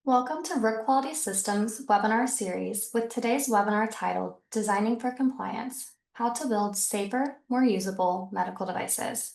Welcome to Rook Quality Systems webinar series with today's webinar titled Designing for Compliance, How to Build Safer, More Usable Medical Devices.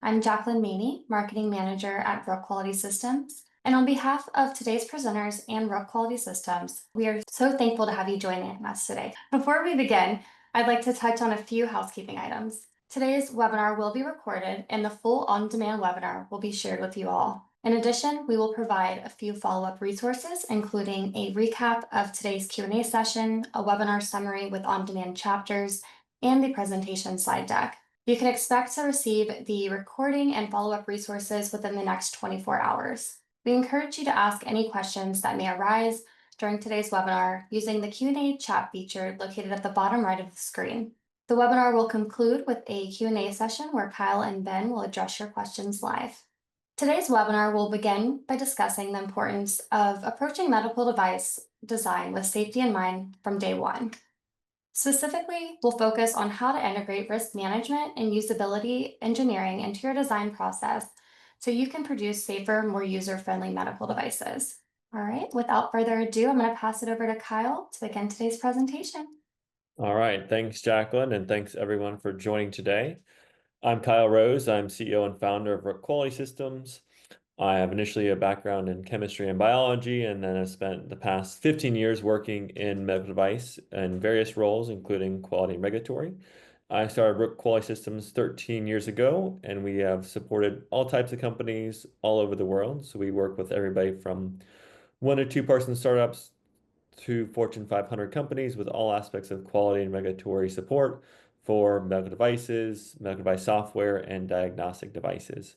I'm Jacqueline Maney, Marketing Manager at Rook Quality Systems. And on behalf of today's presenters and Rook Quality Systems, we are so thankful to have you joining us today. Before we begin, I'd like to touch on a few housekeeping items. Today's webinar will be recorded and the full on-demand webinar will be shared with you all. In addition, we will provide a few follow-up resources, including a recap of today's Q&A session, a webinar summary with on-demand chapters, and the presentation slide deck. You can expect to receive the recording and follow-up resources within the next 24 hours. We encourage you to ask any questions that may arise during today's webinar using the Q&A chat feature located at the bottom right of the screen. The webinar will conclude with a Q&A session where Kyle and Ben will address your questions live. Today's webinar will begin by discussing the importance of approaching medical device design with safety in mind from day one. Specifically, we'll focus on how to integrate risk management and usability engineering into your design process so you can produce safer, more user-friendly medical devices. All right, without further ado, I'm going to pass it over to Kyle to begin today's presentation. All right, thanks, Jacqueline, and thanks everyone for joining today. I'm Kyle Rose. I'm CEO and founder of Rook Quality Systems. I have initially a background in chemistry and biology, and then I've spent the past 15 years working in medical device in various roles, including quality and regulatory. I started Rook Quality Systems 13 years ago, and we have supported all types of companies all over the world. So we work with everybody from 1 to 2 person startups to Fortune 500 companies with all aspects of quality and regulatory support for medical devices, medical device software, and diagnostic devices.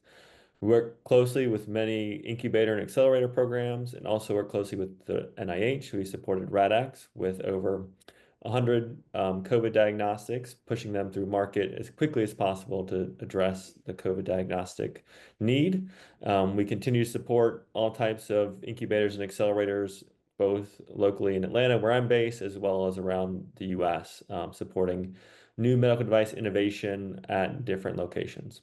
We work closely with many incubator and accelerator programs and also work closely with the NIH. We supported RADx with over 100 COVID diagnostics, pushing them through market as quickly as possible to address the COVID diagnostic need. We continue to support all types of incubators and accelerators, both locally in Atlanta, where I'm based, as well as around the US, supporting new medical device innovation at different locations.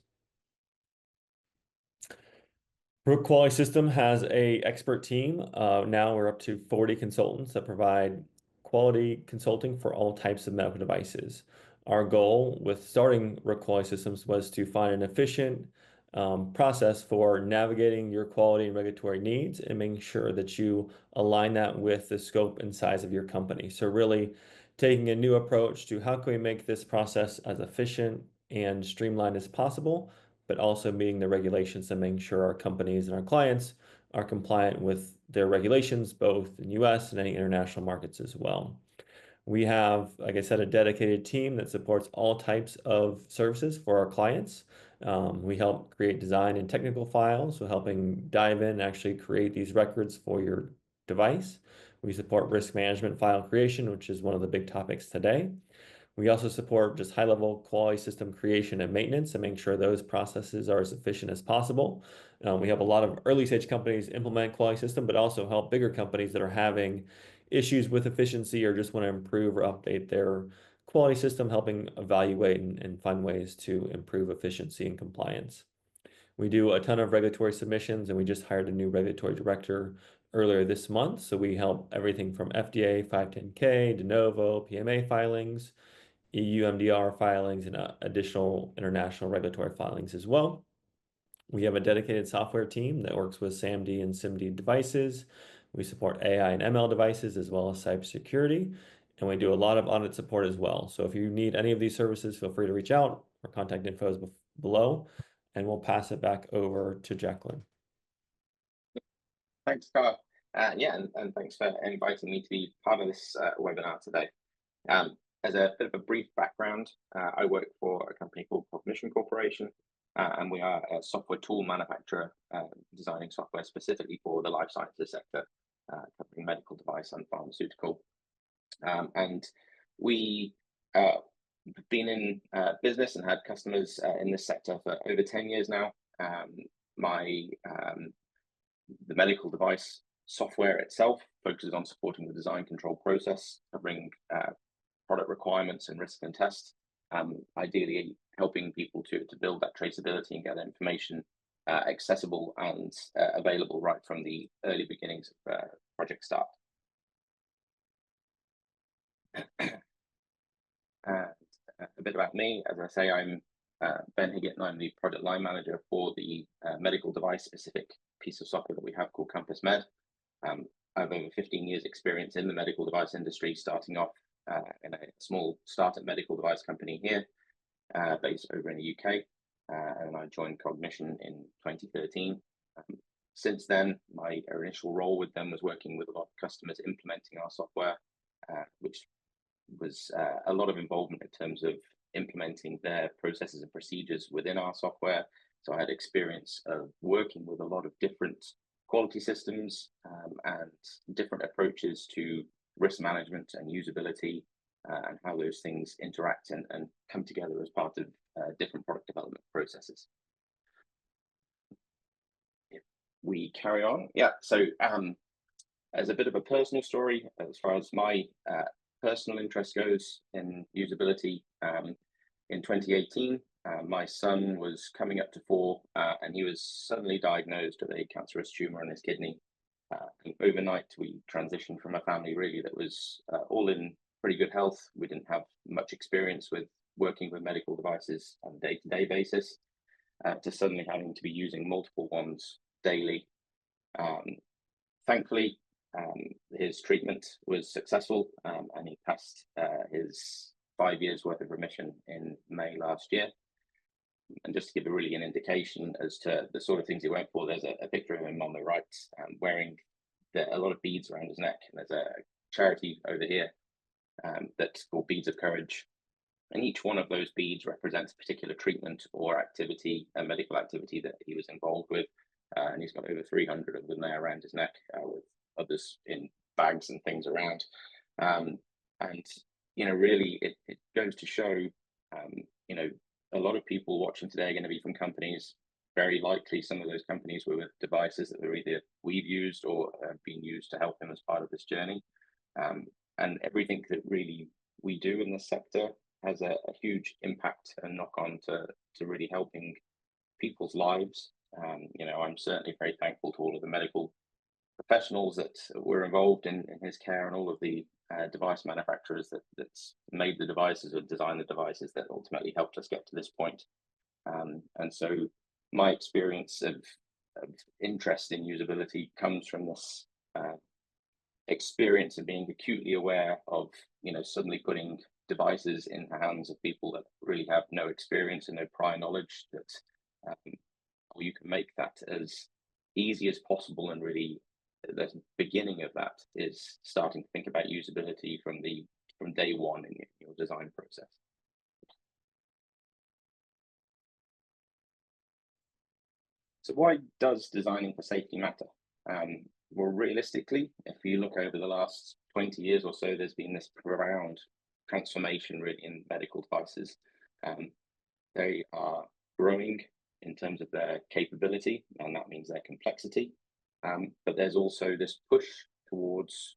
Rook Quality System has a expert team. Now we're up to 40 consultants that provide quality consulting for all types of medical devices. Our goal with starting Rook Quality Systems was to find an efficient process for navigating your quality and regulatory needs and making sure that you align that with the scope and size of your company. So really taking a new approach to how can we make this process as efficient and streamlined as possible, but also meeting the regulations and making sure our companies and our clients are compliant with their regulations, both in US and any international markets as well. We have, like I said, a dedicated team that supports all types of services for our clients. We help create design and technical files, so helping dive in and actually create these records for your device. We support risk management file creation, which is one of the big topics today. We also support just high-level quality system creation and maintenance and make sure those processes are as efficient as possible. We have a lot of early-stage companies implement quality system, but also help bigger companies that are having issues with efficiency or just want to improve or update their quality system, helping evaluate and find ways to improve efficiency and compliance. We do a ton of regulatory submissions, and we just hired a new regulatory director earlier this month. So we help everything from FDA, 510(k), de novo, PMA filings, EU MDR filings, and additional international regulatory filings as well. We have a dedicated software team that works with SAMD and SIMD devices. We support AI and ML devices as well as cybersecurity, and we do a lot of audit support as well. So if you need any of these services, feel free to reach out. Our contact info is below, and we'll pass it back over to Jacqueline. Thanks, Carl. And thanks for inviting me to be part of this webinar today. As a bit of a brief background, I work for a company called Cognition Corporation, and we are a software tool manufacturer designing software specifically for the life sciences sector, covering medical device and pharmaceutical. And we have been in business and had customers in this sector for over 10 years now. The medical device software itself focuses on supporting the design control process, covering product requirements and risk and test, ideally helping people to build that traceability and get information accessible and available right from the early beginnings of project start. And a bit about me, as I say, I'm Ben Higgett, and I'm the product line manager for the medical device specific piece of software that we have called Compass Med. I have over 15 years experience in the medical device industry, starting off in a small startup medical device company here, based over in the UK. And I joined Cognition in 2013. Since then, my initial role with them was working with a lot of customers implementing our software, which was a lot of involvement in terms of implementing their processes and procedures within our software. So I had experience of working with a lot of different quality systems and different approaches to risk management and usability and how those things interact and come together as part of different product development processes. If we carry on, yeah, so as a bit of a personal story, as far as my personal interest goes in usability, in 2018, my son was coming up to 4 and he was suddenly diagnosed with a cancerous tumor in his kidney. And overnight, we transitioned from a family really that was all in pretty good health. We didn't have much experience with working with medical devices on a day-to-day basis to suddenly having to be using multiple ones daily. Thankfully, his treatment was successful and he passed his 5 years worth of remission in May last year. And just to give really an indication as to the sort of things he went for, there's a picture of him on the right wearing a lot of beads around his neck. And there's a charity over here that's called Beads of Courage. And each one of those beads represents a particular treatment or activity, a medical activity that he was involved with. And he's got over 300 of them there around his neck, with others in bags and things around. And, you know, really it goes to show, you know, a lot of people watching today are going to be from companies, very likely some of those companies were with devices that were either we've used or have been used to help him as part of this journey. And everything that really we do in this sector has a huge impact and knock on to really helping people's lives. You know, I'm certainly very thankful to all of the medical professionals that were involved in his care and all of the device manufacturers that's made the devices or designed the devices that ultimately helped us get to this point. And so my experience of interest in usability comes from this experience of being acutely aware of, you know, suddenly putting devices in the hands of people that really have no experience and no prior knowledge, that you can make that as easy as possible. And really the beginning of that is starting to think about usability from day one in your design process. So why does designing for safety matter? Well, realistically, if you look over the last 20 years or so, there's been this profound transformation really in medical devices. They are growing in terms of their capability, and that means their complexity. But there's also this push towards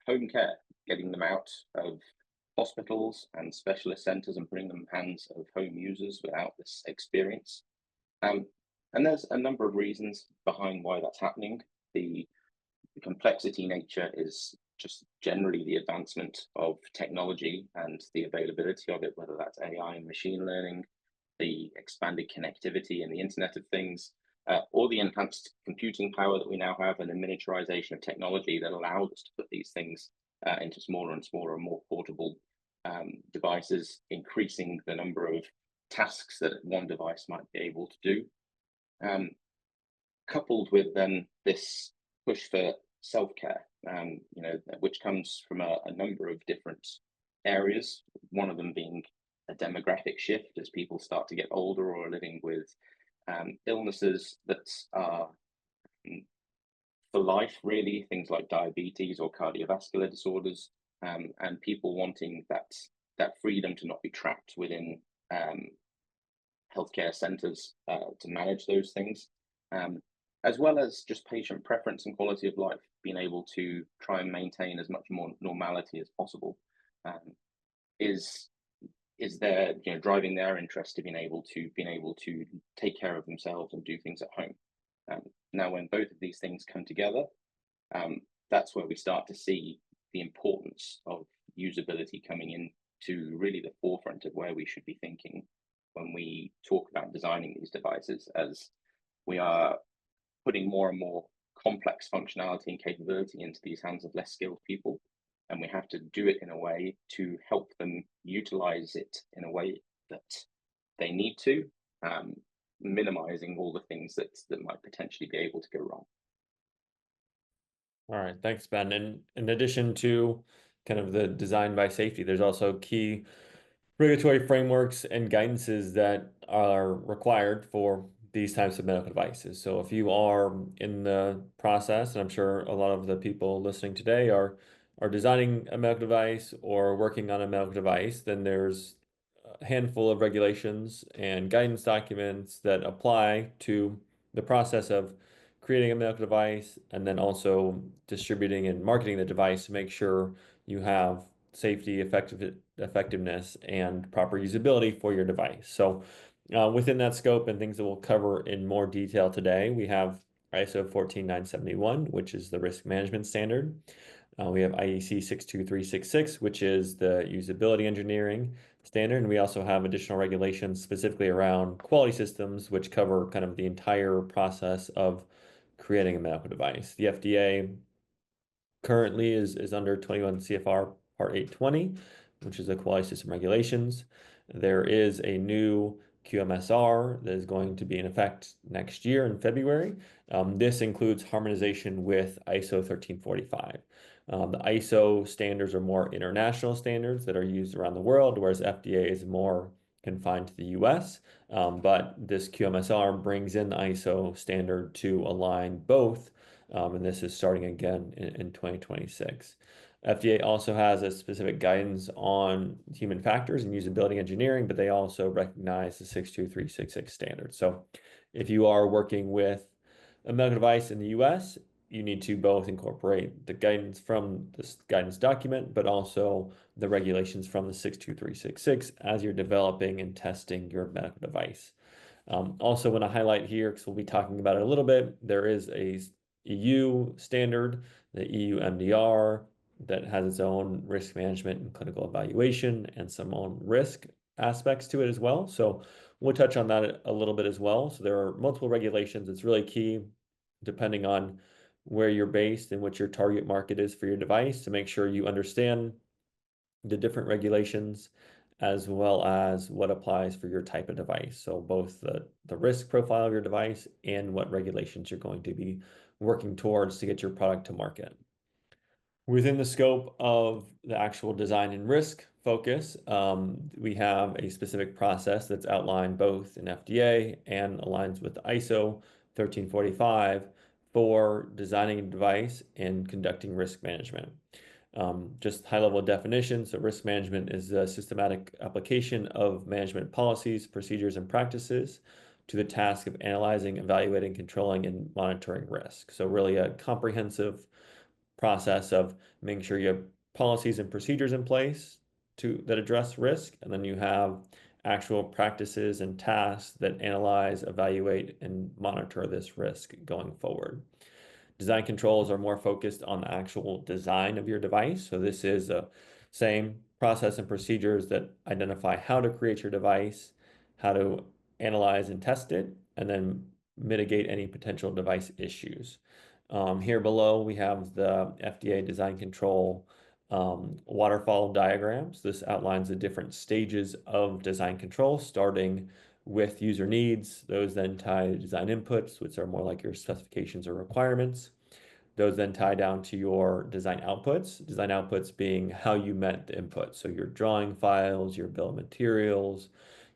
home care, getting them out of hospitals and specialist centers and putting them in the hands of home users without this experience. And there's a number of reasons behind why that's happening. The complexity nature is just generally the advancement of technology and the availability of it, whether that's AI and machine learning, the expanded connectivity and the Internet of Things, or the enhanced computing power that we now have, and the miniaturization of technology that allows us to put these things into smaller and smaller and more portable devices, increasing the number of tasks that one device might be able to do. Coupled with then this push for self-care, you know, which comes from a number of different areas, one of them being a demographic shift as people start to get older or are living with illnesses that are for life, really, things like diabetes or cardiovascular disorders, and people wanting that freedom to not be trapped within healthcare centers to manage those things, as well as just patient preference and quality of life, being able to try and maintain as much more normality as possible, is is there, driving their interest to being able to take care of themselves and do things at home. Now, when both of these things come together, that's where we start to see the importance of usability coming into really the forefront of where we should be thinking when we talk about designing these devices, as we are putting more and more complex functionality and capability into these hands of less skilled people. And we have to do it in a way to help them utilize it in a way that they need to, minimizing all the things that might potentially be able to go wrong. All right, thanks, Ben. And in addition to kind of the design by safety, there's also key regulatory frameworks and guidances that are required for these types of medical devices. So if you are in the process, and I'm sure a lot of the people listening today are designing a medical device or working on a medical device, then there's a handful of regulations and guidance documents that apply to the process of creating a medical device and then also distributing and marketing the device to make sure you have safety, effectiveness, and proper usability for your device. So within that scope and things that we'll cover in more detail today, we have ISO 14971, which is the risk management standard. We have IEC 62366, which is the usability engineering standard. And we also have additional regulations specifically around quality systems, which cover kind of the entire process of creating a medical device. The FDA currently is under 21 CFR Part 820, which is the quality system regulations. There is a new QMSR that is going to be in effect next year in February. This includes harmonization with ISO 1345. The ISO standards are more international standards that are used around the world, whereas FDA is more confined to the US. But this QMSR brings in the ISO standard to align both, and this is starting again in 2026. FDA also has a specific guidance on human factors and usability engineering, but they also recognize the 62366 standard. So if you are working with a medical device in the US, you need to both incorporate the guidance from this guidance document, but also the regulations from the 62366 as you're developing and testing your medical device. Also want to highlight here, because we'll be talking about it a little bit, there is a EU standard, the EU MDR, that has its own risk management and clinical evaluation and some own risk aspects to it as well. So we'll touch on that a little bit as well. So there are multiple regulations. It's really key, depending on where you're based and what your target market is for your device, to make sure you understand the different regulations as well as what applies for your type of device. So both the risk profile of your device and what regulations you're going to be working towards to get your product to market. Within the scope of the actual design and risk focus, we have a specific process that's outlined both in FDA and aligns with ISO 1345 for designing a device and conducting risk management. Just high-level definition. So risk management is a systematic application of management policies, procedures, and practices to the task of analyzing, evaluating, controlling, and monitoring risk. So really a comprehensive process of making sure you have policies and procedures in place that address risk, and then you have actual practices and tasks that analyze, evaluate, and monitor this risk going forward. Design controls are more focused on the actual design of your device. So this is the same process and procedures that identify how to create your device, how to analyze and test it, and then mitigate any potential device issues. Here below, we have the FDA design control waterfall diagrams. This outlines the different stages of design control, starting with user needs. Those then tie to design inputs, which are more like your specifications or requirements. Those then tie down to your design outputs being how you met the input. So your drawing files, your bill of materials,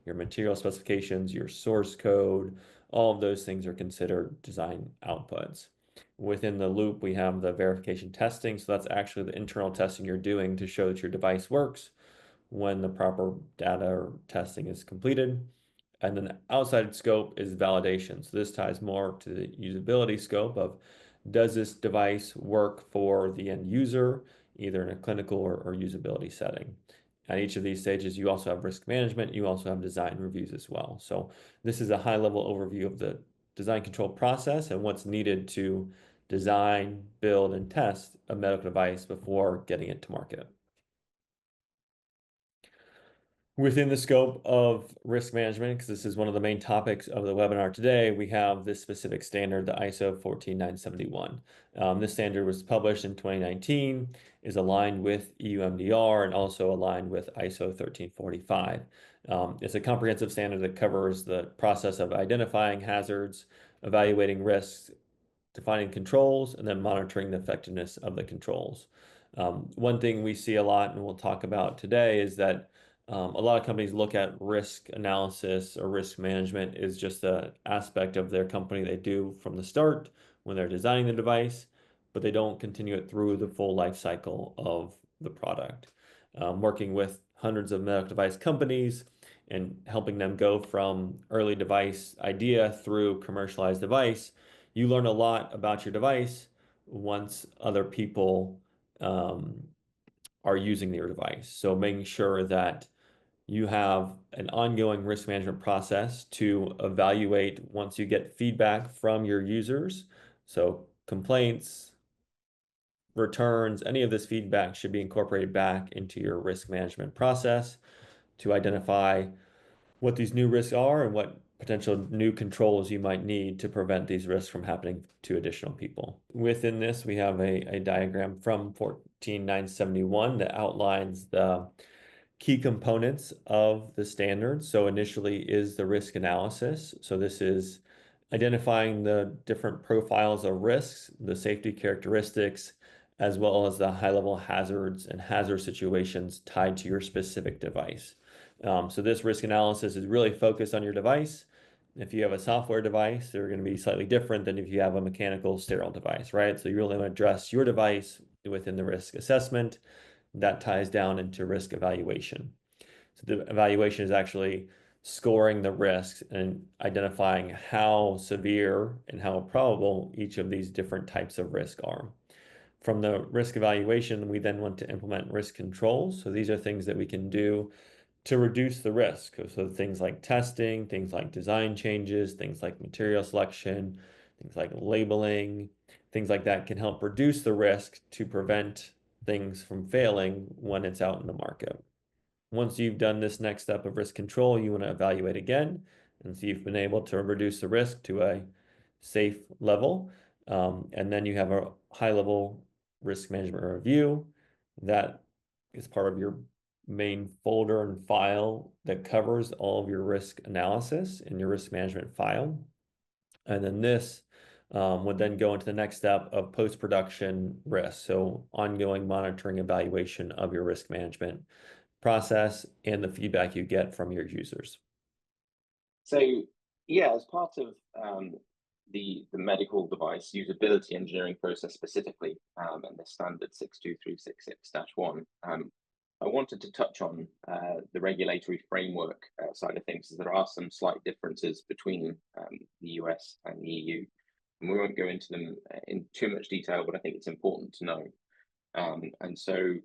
your material specifications, your source code, all of those things are considered design outputs. Within the loop, we have the verification testing. So that's actually the internal testing you're doing to show that your device works when the proper data or testing is completed. And then the outside scope is validation. So this ties more to the usability scope of, does this device work for the end user, either in a clinical or usability setting? at each of these stages, you also have risk management, you also have design reviews as well. So this is a high-level overview of the design control process and what's needed to design, build, and test a medical device before getting it to market. Within the scope of risk management, because this is one of the main topics of the webinar today, we have this specific standard, the ISO 14971. This standard was published in 2019, is aligned with EU MDR, and also aligned with ISO 1345. It's a comprehensive standard that covers the process of identifying hazards, evaluating risks, defining controls, and then monitoring the effectiveness of the controls. One thing we see a lot, and we'll talk about today, is that a lot of companies look at risk analysis or risk management is just an aspect of their company they do from the start when they're designing the device, but they don't continue it through the full life cycle of the product. Working with hundreds of medical device companies and helping them go from early device idea through commercialized device, you learn a lot about your device once other people are using your device. So making sure that you have an ongoing risk management process to evaluate once you get feedback from your users. So complaints, returns, any of this feedback should be incorporated back into your risk management process to identify what these new risks are and what potential new controls you might need to prevent these risks from happening to additional people. Within this, we have a diagram from 14971 that outlines the key components of the standard. So initially is the risk analysis. So this is identifying the different profiles of risks, the safety characteristics, as well as the high-level hazards and hazard situations tied to your specific device. So this risk analysis is really focused on your device. If you have a software device, they're going to be slightly different than if you have a mechanical sterile device, right? So you really want to address your device within the risk assessment. That ties down into risk evaluation. So the evaluation is actually scoring the risks and identifying how severe and how probable each of these different types of risk are. From the risk evaluation, we then want to implement risk controls. So these are things that we can do to reduce the risk. So things like testing, things like design changes, things like material selection, things like labeling, things like that can help reduce the risk to prevent things from failing when it's out in the market. Once you've done this next step of risk control, you want to evaluate again and see if you've been able to reduce the risk to a safe level. And then you have a high-level risk management review that is part of your main folder and file that covers all of your risk analysis in your risk management file. And then this would then go into the next step of post-production risk. So ongoing monitoring, evaluation of your risk management process and the feedback you get from your users. So yeah, as part of the medical device usability engineering process specifically, and the standard 62366-1, I wanted to touch on the regulatory framework side of things, as there are some slight differences between the US and the EU. And we won't go into them in too much detail, but I think it's important to know. And so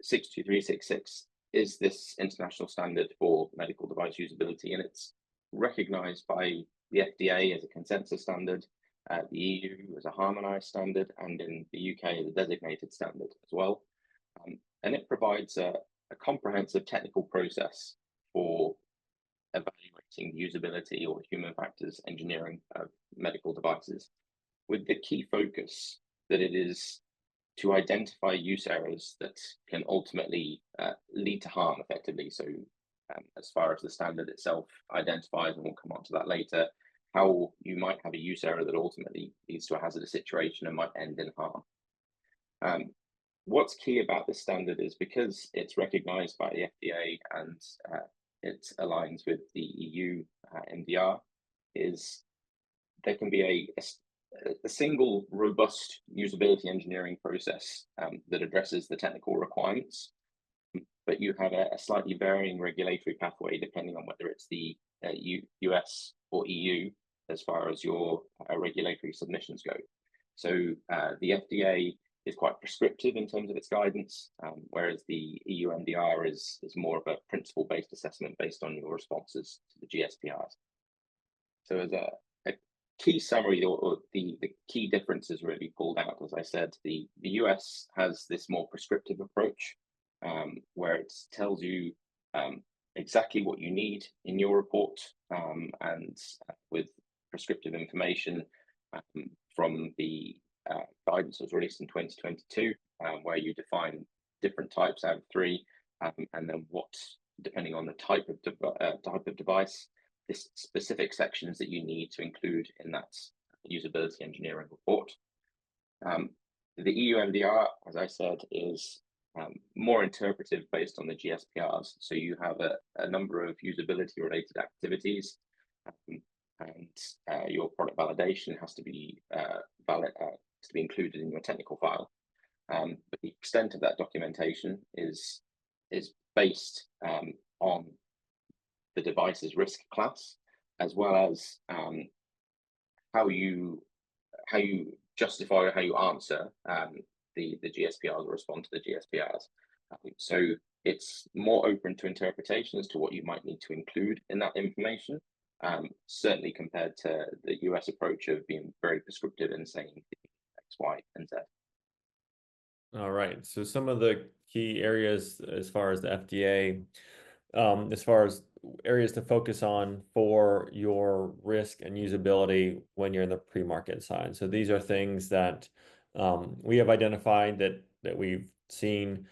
62366 is this international standard for medical device usability, and it's recognized by the FDA as a consensus standard, the EU as a harmonized standard, and in the UK as a designated standard as well. And it provides a comprehensive technical process for evaluating usability or human factors engineering of medical devices, with the key focus that it is to identify use errors that can ultimately lead to harm effectively. So as far as the standard itself identifies, and we'll come on to that later, how you might have a use error that ultimately leads to a hazardous situation and might end in harm. What's key about this standard is because it's recognized by the FDA and it aligns with the EU MDR, is there can be a single robust usability engineering process that addresses the technical requirements, but you have a slightly varying regulatory pathway depending on whether it's the US or EU as far as your regulatory submissions go. So the FDA is quite prescriptive in terms of its guidance, whereas the EU MDR is more of a principle-based assessment based on your responses to the GSPRs. So as a key summary, or the key differences really pulled out, as I said, the US has this more prescriptive approach, where it tells you exactly what you need in your report, and with prescriptive information from the guidance that was released in 2022, where you define different types out of 3, and then what, depending on the type of device, the specific sections that you need to include in that usability engineering report. The EU MDR, as I said, is more interpretive based on the GSPRs. So you have a number of usability related activities, and your product validation has to be included in your technical file. But the extent of that documentation is based on the device's risk class, as well as how you justify or how you answer the GSPRs or respond to the GSPRs. So it's more open to interpretation as to what you might need to include in that information, certainly compared to the US approach of being very prescriptive and saying X, Y, and Z. All right. So some of the key areas as far as the FDA, as far as areas to focus on for your risk and usability when you're in the pre-market side. So these are things that we have identified that we've seen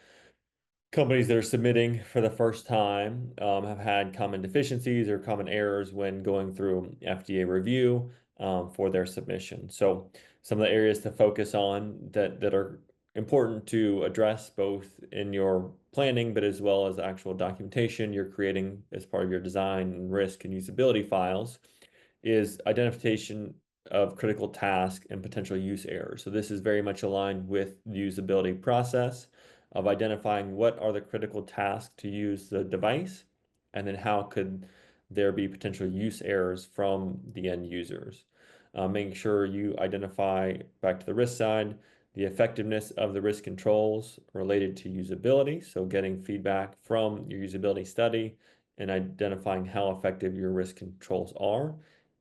companies that are submitting for the first time have had common deficiencies or common errors when going through FDA review for their submission. So some of the areas to focus on that are important to address both in your planning, but as well as actual documentation you're creating as part of your design and risk and usability files, is identification of critical task and potential use errors. So this is very much aligned with the usability process of identifying what are the critical tasks to use the device, and then how could there be potential use errors from the end users. Making sure you identify, back to the risk side, the effectiveness of the risk controls related to usability. So getting feedback from your usability study and identifying how effective your risk controls are.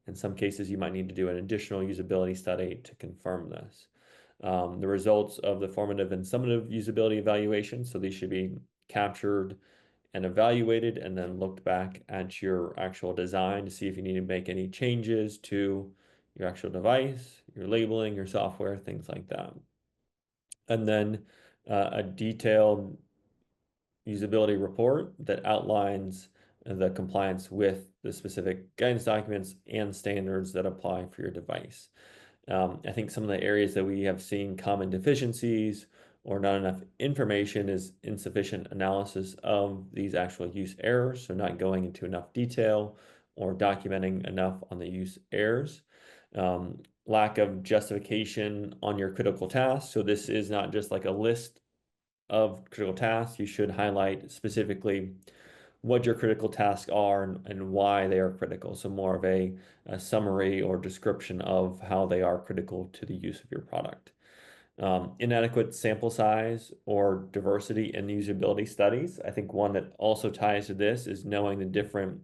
In some cases, you might need to do an additional usability study to confirm this. The results of the formative and summative usability evaluation. So these should be captured and evaluated and then looked back at your actual design to see if you need to make any changes to your actual device, your labeling, your software, things like that. And then a detailed usability report that outlines the compliance with the specific guidance documents and standards that apply for your device. I think some of the areas that we have seen common deficiencies or not enough information is insufficient analysis of these actual use errors, so not going into enough detail or documenting enough on the use errors. Lack of justification on your critical tasks. So this is not just like a list of critical tasks. You should highlight specifically what your critical tasks are and why they are critical. So more of a summary or description of how they are critical to the use of your product. Inadequate sample size or diversity in usability studies. I think one that also ties to this is knowing the different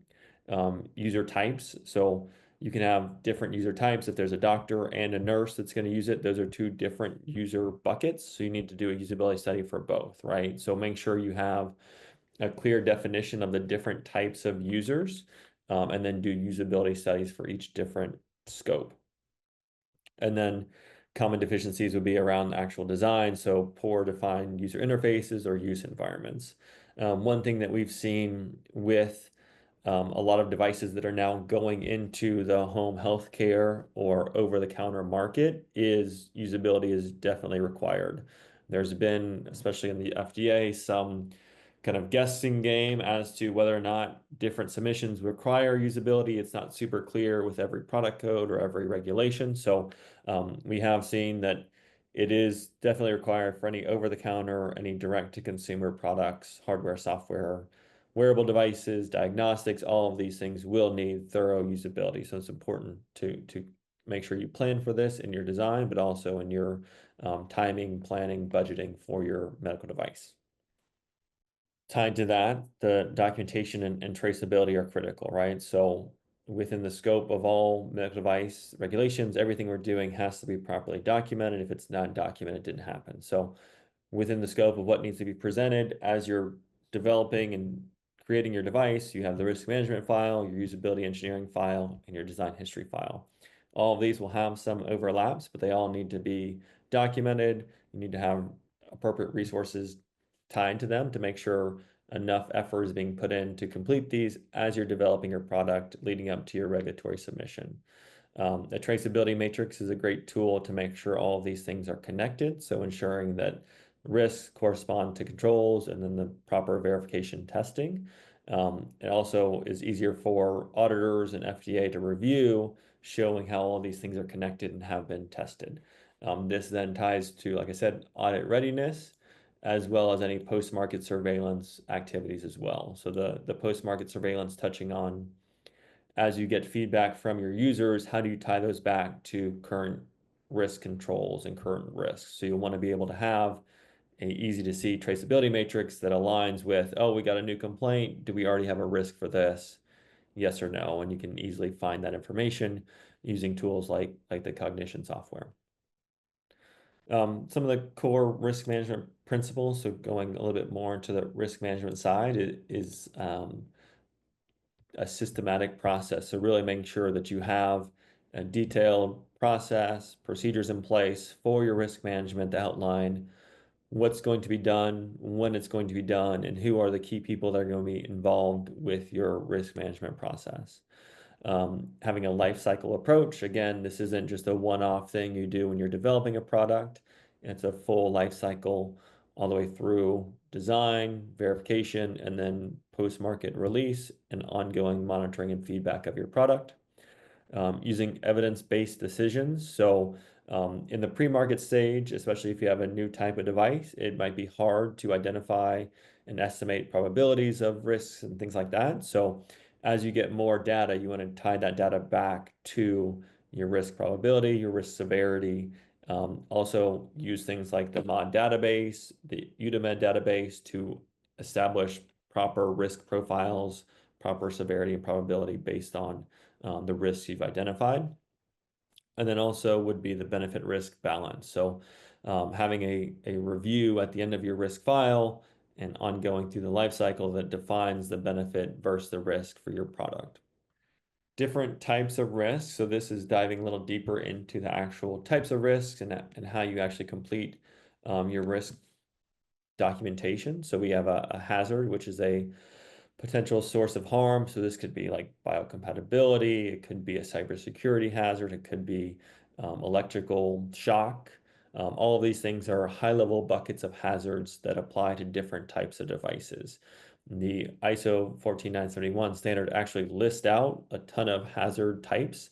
user types. So you can have different user types. If there's a doctor and a nurse that's going to use it, those are two different user buckets. So you need to do a usability study for both, right? So make sure you have a clear definition of the different types of users, and then do usability studies for each different scope. And then common deficiencies would be around actual design, so poor defined user interfaces or use environments. One thing that we've seen with a lot of devices that are now going into the home healthcare or over-the-counter market is usability is definitely required. There's been, especially in the FDA, some kind of guessing game as to whether or not different submissions require usability. It's not super clear with every product code or every regulation. So we have seen that it is definitely required for any over-the-counter, any direct-to-consumer products, hardware, software, wearable devices, diagnostics. All of these things will need thorough usability. So it's important to make sure you plan for this in your design, but also in your timing, planning, budgeting for your medical device. Tied to that, the documentation and traceability are critical, right? So within the scope of all medical device regulations, everything we're doing has to be properly documented. If it's not documented, it didn't happen. So within the scope of what needs to be presented as you're developing and creating your device, you have the risk management file, your usability engineering file, and your design history file. All of these will have some overlaps, but they all need to be documented. You need to have appropriate resources tied to them to make sure enough effort is being put in to complete these as you're developing your product leading up to your regulatory submission. A traceability matrix is a great tool to make sure all of these things are connected. So ensuring that risks correspond to controls and then the proper verification testing. It also is easier for auditors and FDA to review, showing how all these things are connected and have been tested. This then ties to, like I said, audit readiness, as well as any post-market surveillance activities as well. So the post-market surveillance touching on as you get feedback from your users, how do you tie those back to current risk controls and current risks? So you'll want to be able to have an easy to see traceability matrix that aligns with, oh, we got a new complaint. Do we already have a risk for this? Yes or no? And you can easily find that information using tools like the Cognition software. Some of the core risk management principles, so going a little bit more into the risk management side, is a systematic process. So really making sure that you have a detailed process, procedures in place for your risk management to outline what's going to be done, when it's going to be done, and who are the key people that are going to be involved with your risk management process. Having a life cycle approach. Again, this isn't just a one-off thing you do when you're developing a product. It's a full life cycle all the way through design, verification, and then post-market release and ongoing monitoring and feedback of your product. Using evidence-based decisions. So in the pre-market stage, especially if you have a new type of device, it might be hard to identify and estimate probabilities of risks and things like that. So as you get more data, you want to tie that data back to your risk probability, your risk severity. Also use things like the MOD database, the UDAMED database to establish proper risk profiles, proper severity and probability based on the risks you've identified. And then also would be the benefit risk balance. So having a review at the end of your risk file and ongoing through the life cycle that defines the benefit versus the risk for your product. Different types of risks. So this is diving a little deeper into the actual types of risks and how you actually complete your risk documentation. So we have a hazard, which is a potential source of harm. So this could be like biocompatibility, it could be a cybersecurity hazard, it could be electrical shock. All of these things are high-level buckets of hazards that apply to different types of devices. The ISO 14971 standard actually lists out a ton of hazard types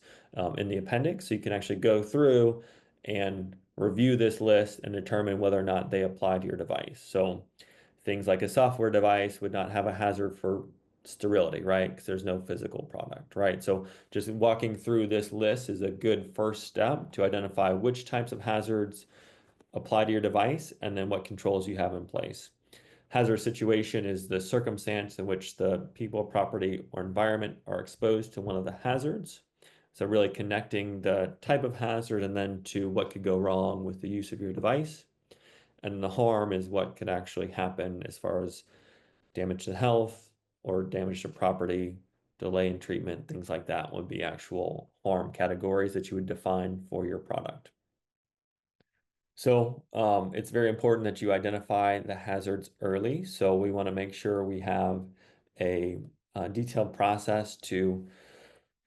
in the appendix, so you can actually go through and review this list and determine whether or not they apply to your device. So things like a software device would not have a hazard for sterility, right? Because there's no physical product, right? So just walking through this list is a good first step to identify which types of hazards apply to your device and then what controls you have in place. Hazard situation is the circumstance in which the people, property, or environment are exposed to one of the hazards. So really connecting the type of hazard and then to what could go wrong with the use of your device. And the harm is what could actually happen as far as damage to health or damage to property, delay in treatment, things like that would be actual harm categories that you would define for your product. So it's very important that you identify the hazards early. So we want to make sure we have a detailed process to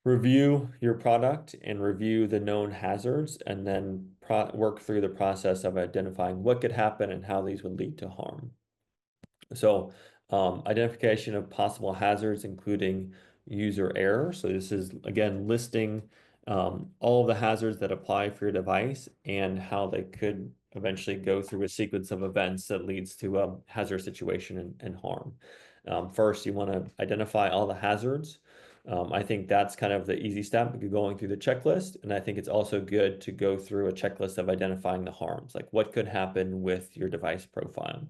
review your product and review the known hazards and then work through the process of identifying what could happen and how these would lead to harm. So identification of possible hazards, including user error. So this is, again, listing all of the hazards that apply for your device and how they could eventually go through a sequence of events that leads to a hazard situation and harm. First, you want to identify all the hazards. I think that's kind of the easy step, going through the checklist. And I think it's also good to go through a checklist of identifying the harms, like what could happen with your device profile.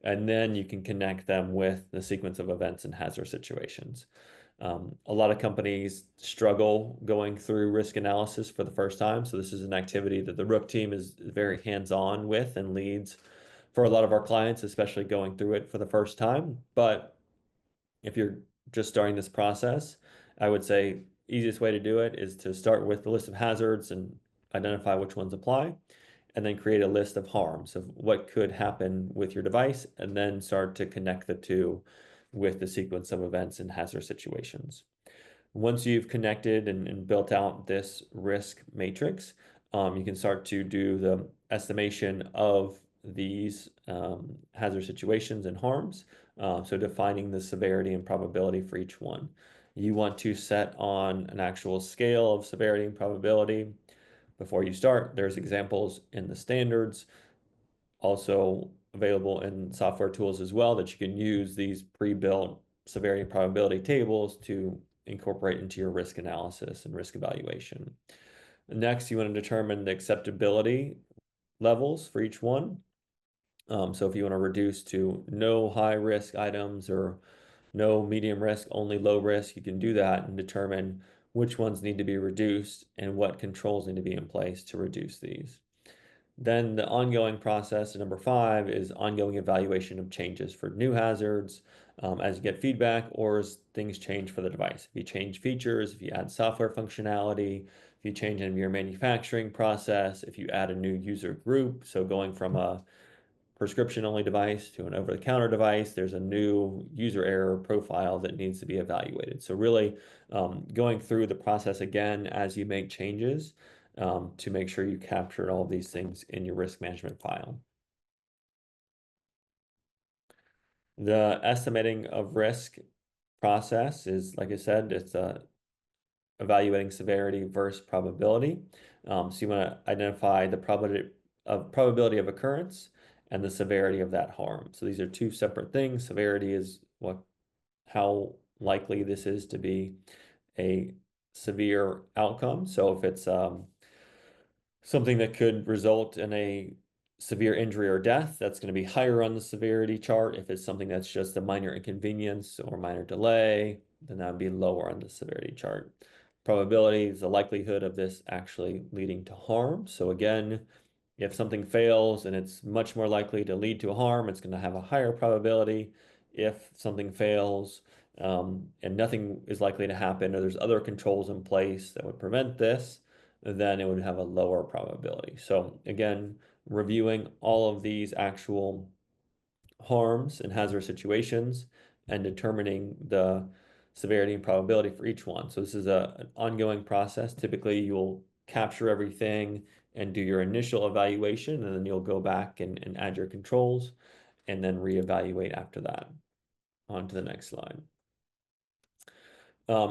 And then you can connect them with the sequence of events and hazard situations. A lot of companies struggle going through risk analysis for the first time. So this is an activity that the Rook team is very hands-on with and leads for a lot of our clients, especially going through it for the first time. But if you're just starting this process, I would say easiest way to do it is to start with the list of hazards and identify which ones apply, and then create a list of harms of what could happen with your device, and then start to connect the two with the sequence of events and hazard situations. Once you've connected and built out this risk matrix, you can start to do the estimation of these hazard situations and harms. So defining the severity and probability for each one. You want to set on an actual scale of severity and probability. Before you start, there's examples in the standards, also available in software tools as well, that you can use these pre-built severity and probability tables to incorporate into your risk analysis and risk evaluation. Next, you want to determine the acceptability levels for each one. So if you want to reduce to no high risk items or no medium risk, only low risk, you can do that and determine which ones need to be reduced and what controls need to be in place to reduce these. Then the ongoing process, number 5, is ongoing evaluation of changes for new hazards as you get feedback or as things change for the device. If you change features, if you add software functionality, if you change any of your manufacturing process, if you add a new user group, so going from a prescription-only device to an over-the-counter device, there's a new user error profile that needs to be evaluated. So really going through the process again as you make changes to make sure you captured all these things in your risk management file. The estimating of risk process is, like I said, it's evaluating severity versus probability. So you want to identify the probability of occurrence and the severity of that harm. So these are two separate things. Severity is how likely this is to be a severe outcome. So if it's something that could result in a severe injury or death, that's going to be higher on the severity chart. If it's something that's just a minor inconvenience or minor delay, then that would be lower on the severity chart. Probability is the likelihood of this actually leading to harm. So again, if something fails and it's much more likely to lead to a harm, it's going to have a higher probability. If something fails and nothing is likely to happen, or there's other controls in place that would prevent this, then it would have a lower probability. So again, reviewing all of these actual harms and hazard situations and determining the severity and probability for each one. So this is an ongoing process. Typically, you'll capture everything and do your initial evaluation, and then you'll go back and add your controls and then reevaluate after that. On to the next slide.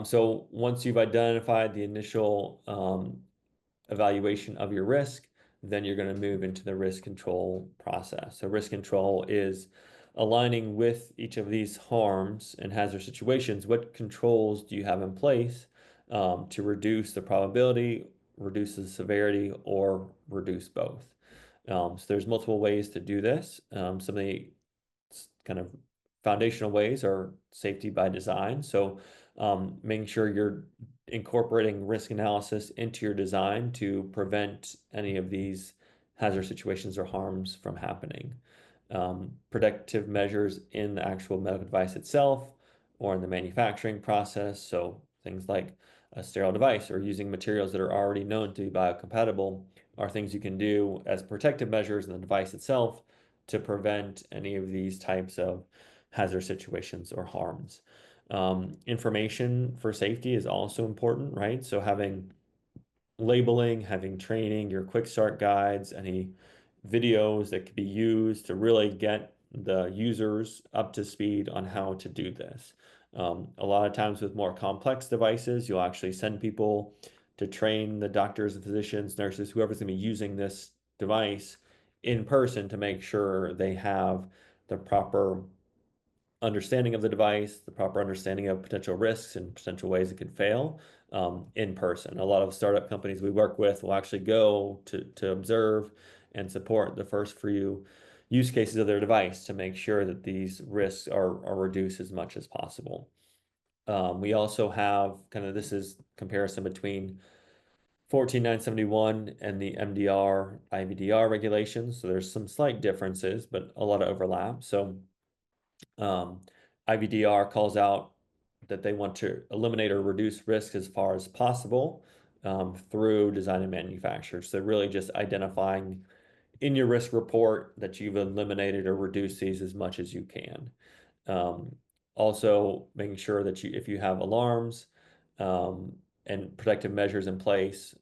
So once you've identified the initial evaluation of your risk, then you're going to move into the risk control process. So risk control is aligning with each of these harms and hazard situations. What controls do you have in place to reduce the probability, reduce the severity, or reduce both? So there's multiple ways to do this. Some of the kind of foundational ways are safety by design. So making sure you're incorporating risk analysis into your design to prevent any of these hazard situations or harms from happening. Protective measures in the actual medical device itself or in the manufacturing process. So things like a sterile device or using materials that are already known to be biocompatible are things you can do as protective measures in the device itself to prevent any of these types of hazard situations or harms. Information for safety is also important, right? So having labeling, having training, your quick start guides, any videos that could be used to really get the users up to speed on how to do this. A lot of times with more complex devices, you'll actually send people to train the doctors and physicians, nurses, whoever's going to be using this device in person to make sure they have the proper understanding of the device, the proper understanding of potential risks and potential ways it could fail in person. A lot of startup companies we work with will actually go to observe and support the first few use cases of their device to make sure that these risks are reduced as much as possible. We also have this is comparison between 14971 and the MDR IVDR regulations. So there's some slight differences, but a lot of overlap. So IVDR calls out that they want to eliminate or reduce risk as far as possible through design and manufacture. So really just identifying in your risk report that you've eliminated or reduced these as much as you can. Also making sure that if you have alarms and protective measures in place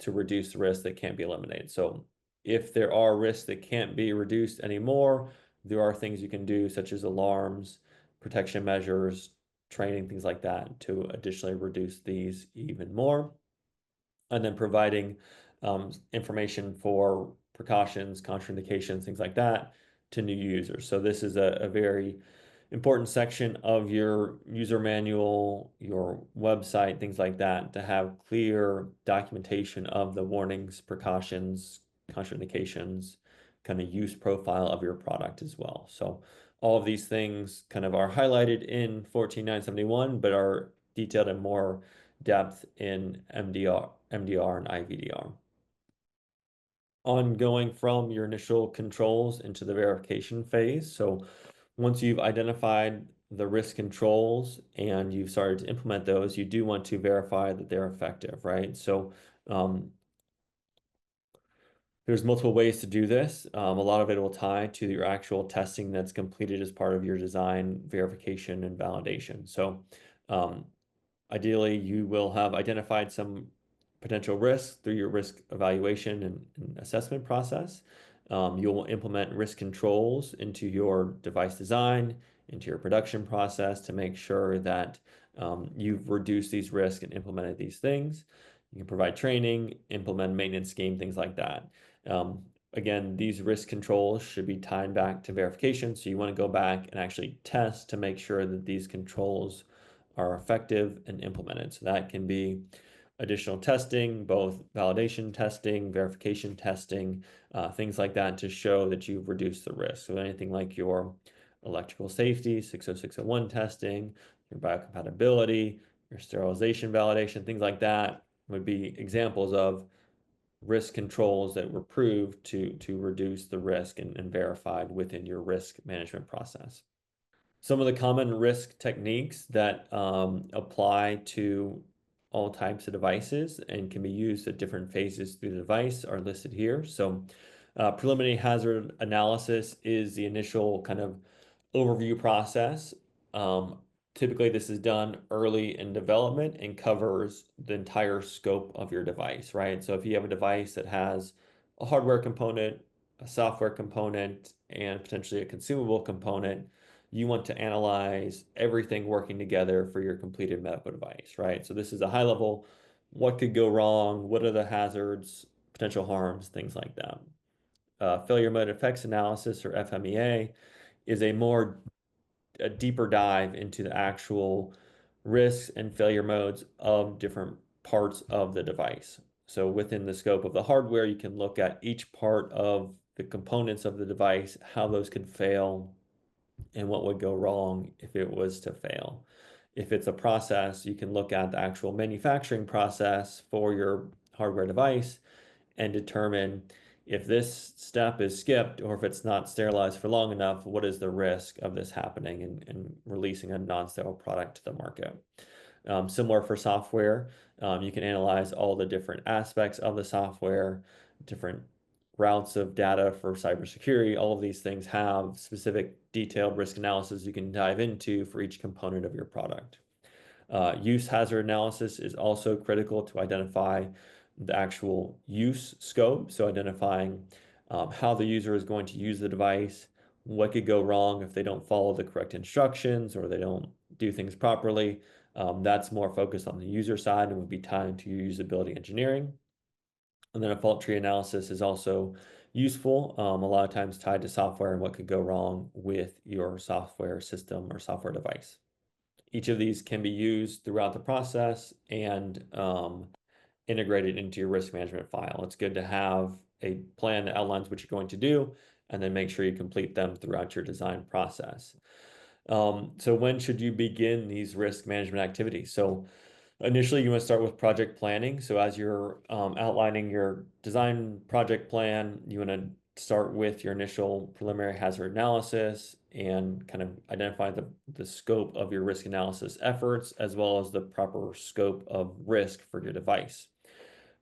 to reduce the risk that can't be eliminated. So if there are risks that can't be reduced anymore, there are things you can do such as alarms, protection measures, training, things like that to additionally reduce these even more. And then providing information for precautions, contraindications, things like that to new users. So this is a very important section of your user manual, your website, things like that, to have clear documentation of the warnings, precautions, contraindications, kind of use profile of your product as well. So all of these things kind of are highlighted in 14971, but are detailed in more depth in MDR and IVDR. Ongoing from your initial controls into the verification phase. So once you've identified the risk controls and you've started to implement those, you do want to verify that they're effective, right? So there's multiple ways to do this. A lot of it will tie to your actual testing that's completed as part of your design verification and validation. So ideally, you will have identified some potential risks through your risk evaluation and assessment process. You'll implement risk controls into your device design, into your production process to make sure that you've reduced these risks and implemented these things. You can provide training, implement maintenance scheme, things like that. Again, these risk controls should be tied back to verification. So you want to go back and actually test to make sure that these controls are effective and implemented. So that can be additional testing, both validation testing, verification testing, things like that to show that you've reduced the risk. So anything like your electrical safety, 60601 testing, your biocompatibility, your sterilization validation, things like that would be examples of risk controls that were proved to reduce the risk and verified within your risk management process. Some of the common risk techniques that apply to all types of devices and can be used at different phases through the device are listed here. So preliminary hazard analysis is the initial kind of overview process. Typically, this is done early in development and covers the entire scope of your device, right? So if you have a device that has a hardware component, a software component, and potentially a consumable component, you want to analyze everything working together for your completed medical device, right? So this is a high level, what could go wrong? What are the hazards, potential harms, things like that. Failure mode effects analysis, or FMEA, is a deeper dive into the actual risks and failure modes of different parts of the device. So within the scope of the hardware, you can look at each part of the components of the device, how those could fail, and what would go wrong if it was to fail. If it's a process, you can look at the actual manufacturing process for your hardware device and determine if this step is skipped or if it's not sterilized for long enough, what is the risk of this happening and releasing a non-sterile product to the market. Similar for software, you can analyze all the different aspects of the software, different routes of data for cybersecurity. All of these things have specific detailed risk analysis you can dive into for each component of your product. Use hazard analysis is also critical to identify the actual use scope. So identifying how the user is going to use the device, what could go wrong if they don't follow the correct instructions or they don't do things properly. That's more focused on the user side and would be tied to your usability engineering. And then a fault tree analysis is also useful, a lot of times tied to software and what could go wrong with your software system or software device. Each of these can be used throughout the process and integrated into your risk management file. It's good to have a plan that outlines what you're going to do and then make sure you complete them throughout your design process. So when should you begin these risk management activities? So initially, you want to start with project planning. So as you're outlining your design project plan, you want to start with your initial preliminary hazard analysis and kind of identify the scope of your risk analysis efforts, as well as the proper scope of risk for your device.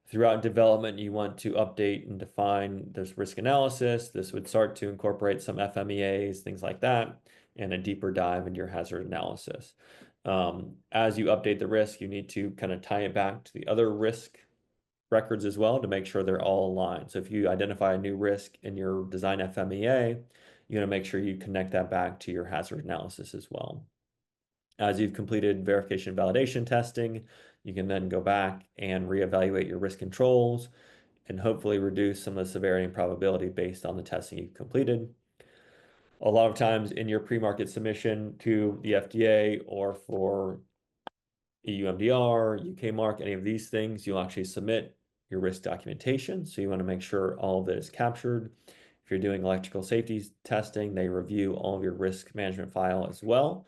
Throughout development, you want to update and define this risk analysis. This would start to incorporate some FMEAs, things like that, and a deeper dive into your hazard analysis. As you update the risk, you need to kind of tie it back to the other risk records as well to make sure they're all aligned. So if you identify a new risk in your design FMEA, you want to make sure you connect that back to your hazard analysis as well. As you've completed verification and validation testing, you can then go back and reevaluate your risk controls and hopefully reduce some of the severity and probability based on the testing you've completed. A lot of times in your pre-market submission to the FDA or for EU MDR, UK Mark, any of these things, you'll actually submit your risk documentation. So you want to make sure all of it is captured. If you're doing electrical safety testing, they review all of your risk management file as well.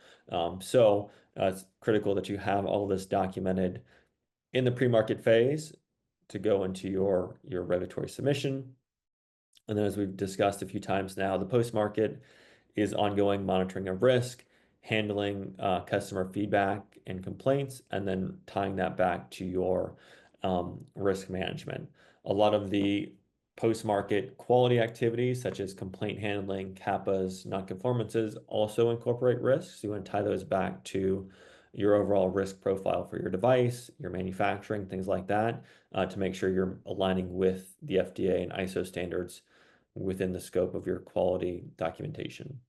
It's critical that you have all of this documented in the pre-market phase to go into your regulatory submission. And then as we've discussed a few times now, the post-market is ongoing monitoring of risk, handling customer feedback and complaints, and then tying that back to your risk management. A lot of the post-market quality activities, such as complaint handling, CAPAs, non-conformances, also incorporate risks. You want to tie those back to your overall risk profile for your device, your manufacturing, things like that, to make sure you're aligning with the FDA and ISO standards within the scope of your quality documentation.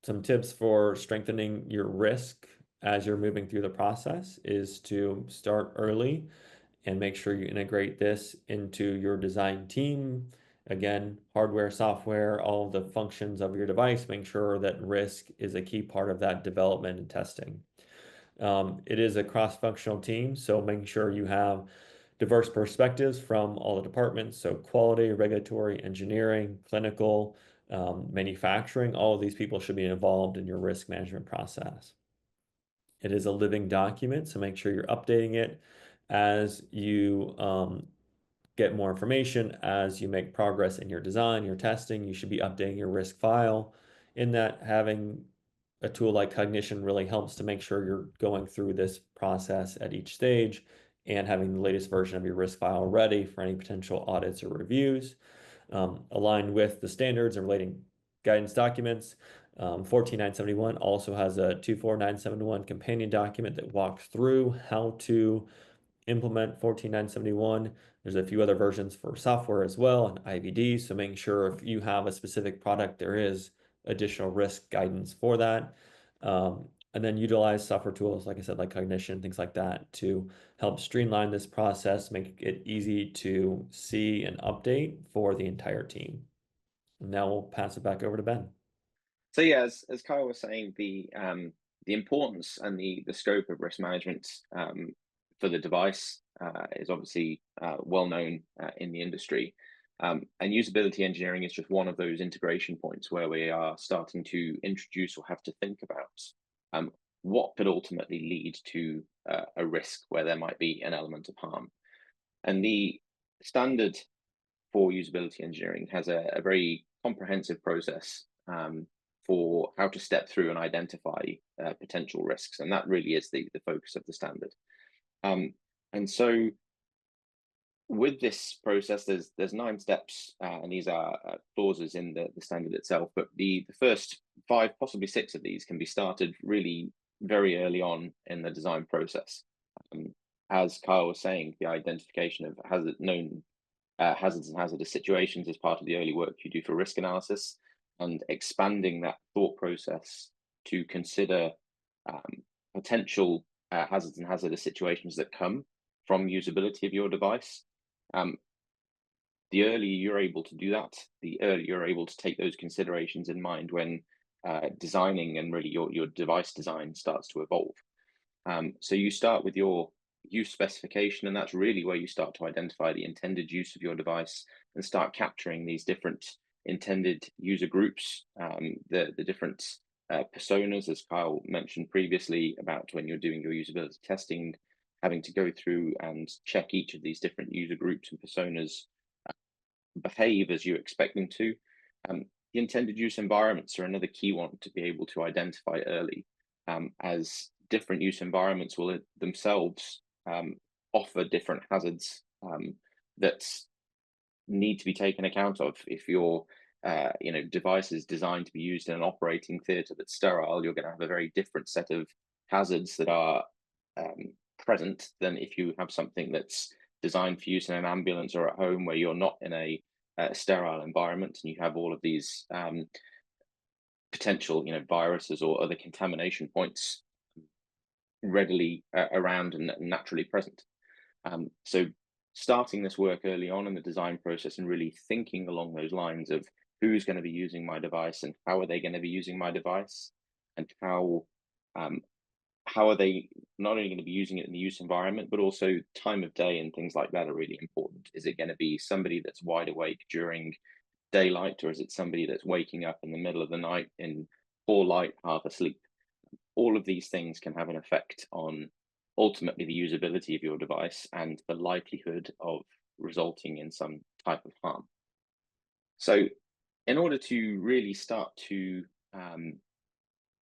Some tips for strengthening your risk as you're moving through the process is to start early and make sure you integrate this into your design team. Again, hardware, software, all of the functions of your device, make sure that risk is a key part of that development and testing. It is a cross-functional team, so making sure you have diverse perspectives from all the departments, so quality, regulatory, engineering, clinical, manufacturing, all of these people should be involved in your risk management process. It is a living document, so make sure you're updating it as you get more information, as you make progress in your design, your testing. You should be updating your risk file. In that, having a tool like Cognition really helps to make sure you're going through this process at each stage and having the latest version of your risk file ready for any potential audits or reviews. Aligned with the standards and relating guidance documents. 14971 also has a 24971 companion document that walks through how to implement 14971. There's a few other versions for software as well and IVD. So making sure if you have a specific product, there is additional risk guidance for that. And then utilize software tools, like I said, like Cognition, things like that, to help streamline this process, make it easy to see and update for the entire team. Now we'll pass it back over to Ben. So yeah, as Kyle was saying, the importance and the scope of risk management for the device is obviously well known in the industry. And usability engineering is just one of those integration points where we are starting to introduce or have to think about what could ultimately lead to a risk where there might be an element of harm. And the standard for usability engineering has a very comprehensive process for how to step through and identify potential risks. And that really is the focus of the standard. And so with this process, there's 9 steps, and these are clauses in the standard itself. But the first 5, possibly 6 of these can be started really very early on in the design process. As Kyle was saying, the identification of known hazards and hazardous situations is part of the early work you do for risk analysis, and expanding that thought process to consider potential hazards and hazardous situations that come from usability of your device the earlier you're able to do that, the earlier you're able to take those considerations in mind when designing, and really your device design starts to evolve. So you start with your use specification, and that's really where you start to identify the intended use of your device and start capturing these different intended user groups, the different personas, as Kyle mentioned previously, about when you're doing your usability testing, having to go through and check each of these different user groups and personas behave as you expect them to. The intended use environments are another key one to be able to identify early, as different use environments will themselves offer different hazards that need to be taken account of. If your device is designed to be used in an operating theatre that's sterile, you're going to have a very different set of hazards that are present than if you have something that's designed for use in an ambulance or at home, where you're not in a sterile environment and you have all of these potential viruses or other contamination points readily around and naturally present. So starting this work early on in the design process and really thinking along those lines of who's going to be using my device and how are they going to be using my device, and how are they not only going to be using it in the use environment, but also time of day and things like that are really important. Is it going to be somebody that's wide awake during daylight, or is it somebody that's waking up in the middle of the night in poor light, half asleep? All of these things can have an effect on ultimately the usability of your device and the likelihood of resulting in some type of harm. So in order to really start to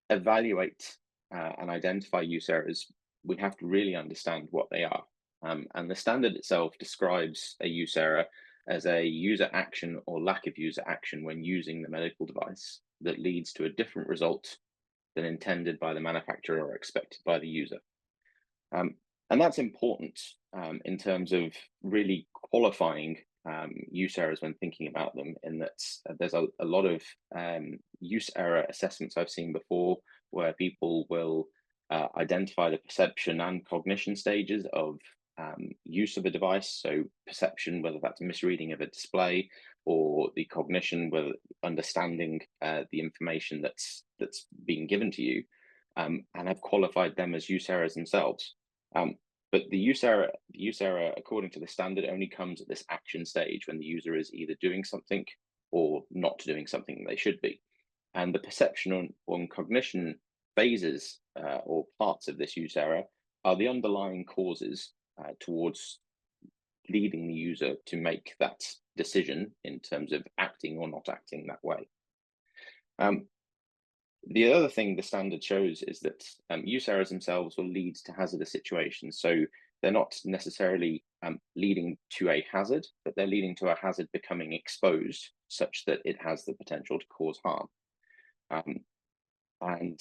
evaluate and identify use errors, we have to really understand what they are. And the standard itself describes a use error as a user action or lack of user action when using the medical device that leads to a different result than intended by the manufacturer or expected by the user. And that's important in terms of really qualifying use errors when thinking about them, in that there's a lot of use error assessments I've seen before where people will identify the perception and cognition stages of use of a device. So perception, whether that's misreading of a display, or the cognition, whether understanding the information that's being given to you, and have qualified them as use errors themselves. But the use error, according to the standard, only comes at this action stage when the user is either doing something or not doing something they should be. And the perception on cognition phases or parts of this use error are the underlying causes towards leading the user to make that decision in terms of acting or not acting that way. The other thing the standard shows is that use errors themselves will lead to hazardous situations. So they're not necessarily leading to a hazard, but they're leading to a hazard becoming exposed such that it has the potential to cause harm. And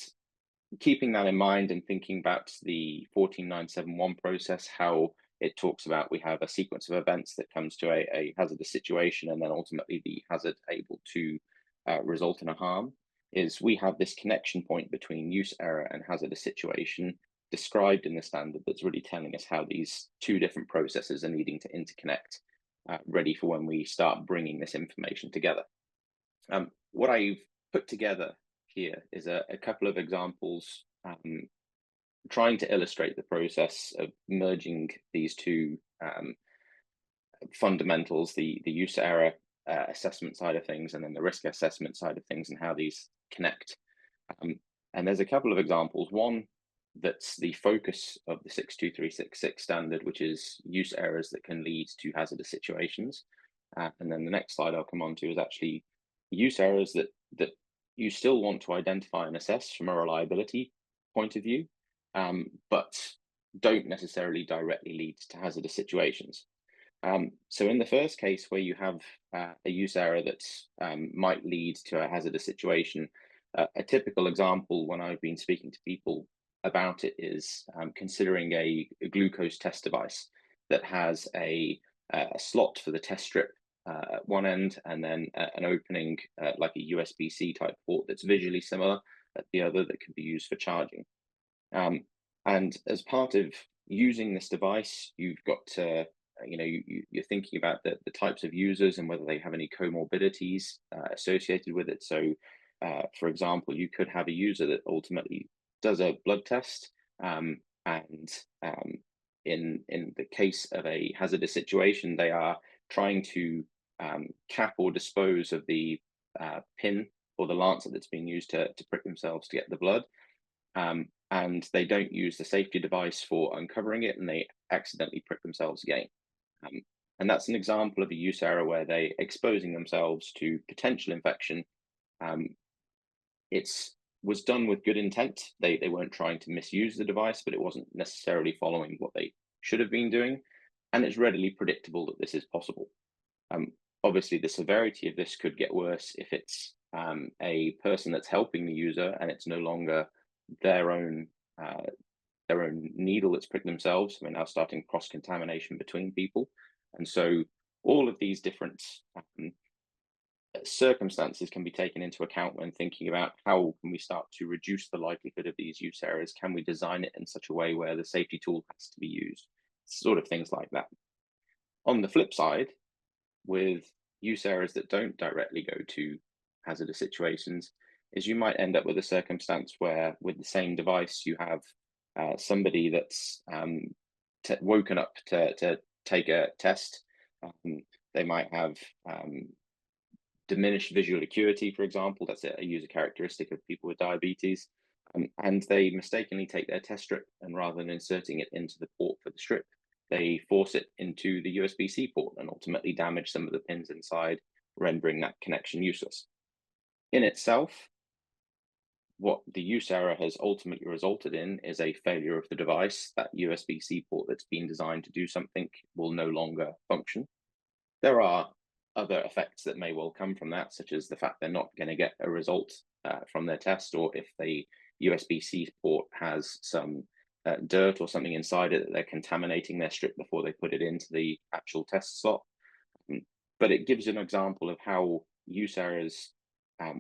keeping that in mind and thinking about the 14971 process, how it talks about we have a sequence of events that comes to a hazardous situation, and then ultimately the hazard able to result in a harm, is we have this connection point between use error and hazardous situation described in the standard that's really telling us how these two different processes are needing to interconnect, ready for when we start bringing this information together. What I've put together here is a couple of examples trying to illustrate the process of merging these two fundamentals, the use error assessment side of things and then the risk assessment side of things, and how these connect. And there's a couple of examples. One that's the focus of the 62366 standard, which is use errors that can lead to hazardous situations. And then the next slide I'll come on to is actually use errors that you still want to identify and assess from a reliability point of view, but don't necessarily directly lead to hazardous situations. So in the first case, where you have a use error that might lead to a hazardous situation, a typical example when I've been speaking to people about it is considering a glucose test device that has a slot for the test strip at one end, and then an opening like a USB-C type port that's visually similar at the other that can be used for charging. And as part of using this device, you've got you're thinking about the types of users and whether they have any comorbidities associated with it. So, for example, you could have a user that ultimately does a blood test, and in the case of a hazardous situation, they are trying to cap or dispose of the pin or the lancet that's being used to prick themselves to get the blood. And they don't use the safety device for uncovering it, and they accidentally prick themselves again. And that's an example of a use error where they're exposing themselves to potential infection. It was done with good intent. They weren't trying to misuse the device, but it wasn't necessarily following what they should have been doing. And it's readily predictable that this is possible. Obviously, the severity of this could get worse if it's a person that's helping the user and it's no longer their own needle that's pricked themselves. We're now starting cross-contamination between people. And so all of these different circumstances can be taken into account when thinking about how can we start to reduce the likelihood of these use errors. Can we design it in such a way where the safety tool has to be used? Sort of things like that. On the flip side, with use errors that don't directly go to hazardous situations, is you might end up with a circumstance where with the same device you have somebody that's woken up to take a test. They might have diminished visual acuity, for example. That's a user characteristic of people with diabetes. And they mistakenly take their test strip, and rather than inserting it into the port for the strip, they force it into the USB-C port and ultimately damage some of the pins inside, rendering that connection useless. In itself, what the use error has ultimately resulted in is a failure of the device. That USB-C port that's been designed to do something will no longer function. There are other effects that may well come from that, such as the fact they're not going to get a result from their test, or if the USB-C port has some dirt or something inside it, that they're contaminating their strip before they put it into the actual test slot. But it gives an example of how use errors,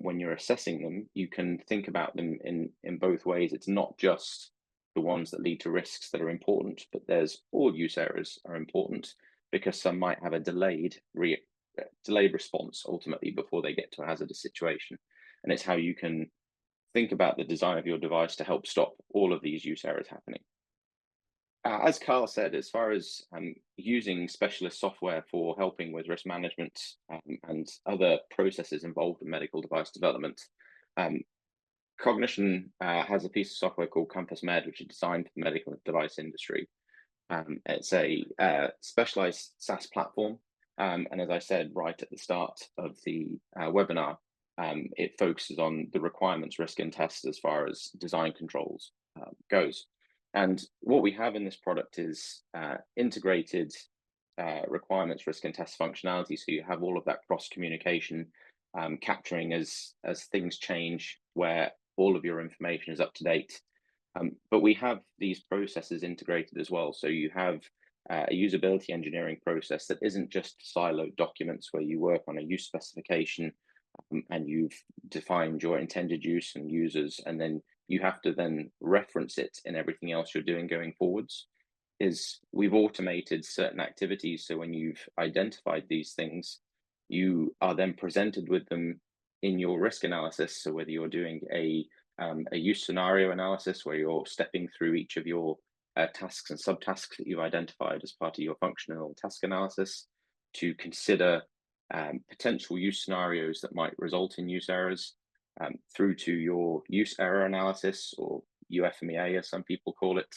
when you're assessing them, you can think about them in both ways. It's not just the ones that lead to risks that are important, but there's all use errors are important because some might have a delayed response ultimately before they get to a hazardous situation. And it's how you can think about the design of your device to help stop all of these use errors happening. As Carl said, as far as using specialist software for helping with risk management and other processes involved in medical device development, Cognition has a piece of software called Compass Med, which is designed for the medical device industry. It's a specialized SaaS platform. And as I said right at the start of the webinar, it focuses on the requirements, risk, and tests as far as design controls goes. And what we have in this product is integrated requirements, risk, and test functionality. So you have all of that cross communication capturing as things change, where all of your information is up to date. But we have these processes integrated as well. So you have a usability engineering process that isn't just siloed documents where you work on a use specification and you've defined your intended use and users, and then you have to then reference it in everything else you're doing going forwards. Is we've automated certain activities. So when you've identified these things, you are then presented with them in your risk analysis. So whether you're doing a use scenario analysis where you're stepping through each of your tasks and subtasks that you've identified as part of your functional task analysis to consider potential use scenarios that might result in use errors, through to your use error analysis, or FMEA as some people call it.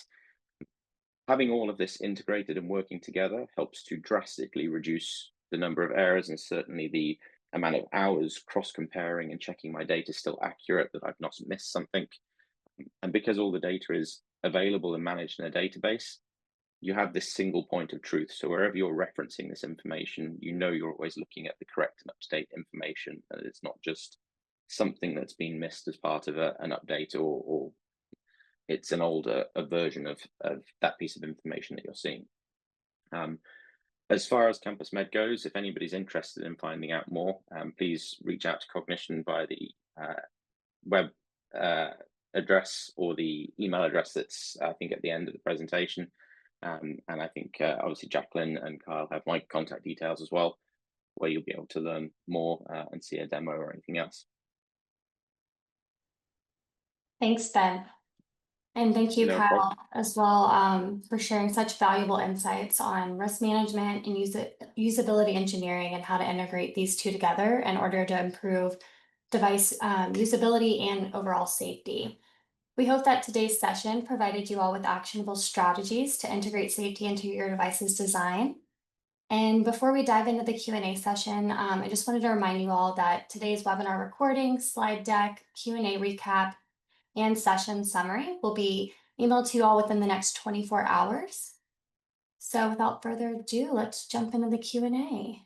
Having all of this integrated and working together helps to drastically reduce the number of errors, and certainly the amount of hours cross-comparing and checking my data is still accurate, that I've not missed something. And because all the data is available and managed in a database, you have this single point of truth. So wherever you're referencing this information, you know you're always looking at the correct and up-to-date information, and it's not just something that's been missed as part of an update, or it's an older version of that piece of information that you're seeing. As far as Compass Med goes, if anybody's interested in finding out more, please reach out to Cognition via the web address or the email address that's, I think, at the end of the presentation. And I think obviously Jacqueline and Kyle have my contact details as well, where you'll be able to learn more and see a demo or anything else. Thanks, Ben. And thank you, No Kyle, problem. as well, for sharing such valuable insights on risk management and usability engineering and how to integrate these two together in order to improve device usability and overall safety. We hope that today's session provided you all with actionable strategies to integrate safety into your device's design. And before we dive into the Q&A session, I just wanted to remind you all that today's webinar recording, slide deck, Q&A recap, and session summary will be emailed to you all within the next 24 hours. So without further ado, let's jump into the Q&A.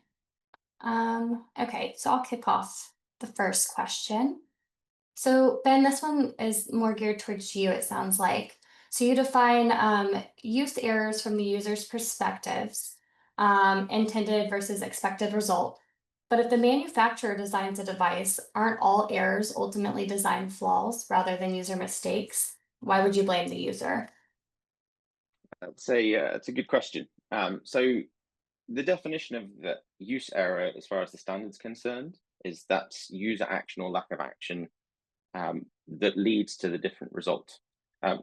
Okay, so I'll kick off the first question. So Ben, this one is more geared towards you, it sounds like. So you define use errors from the user's perspectives, intended versus expected result. But if the manufacturer designs a device, aren't all errors ultimately design flaws rather than user mistakes? Why would you blame the user? That's a good question. So the definition of the use error, as far as the standard's concerned, is that's user action or lack of action that leads to the different result.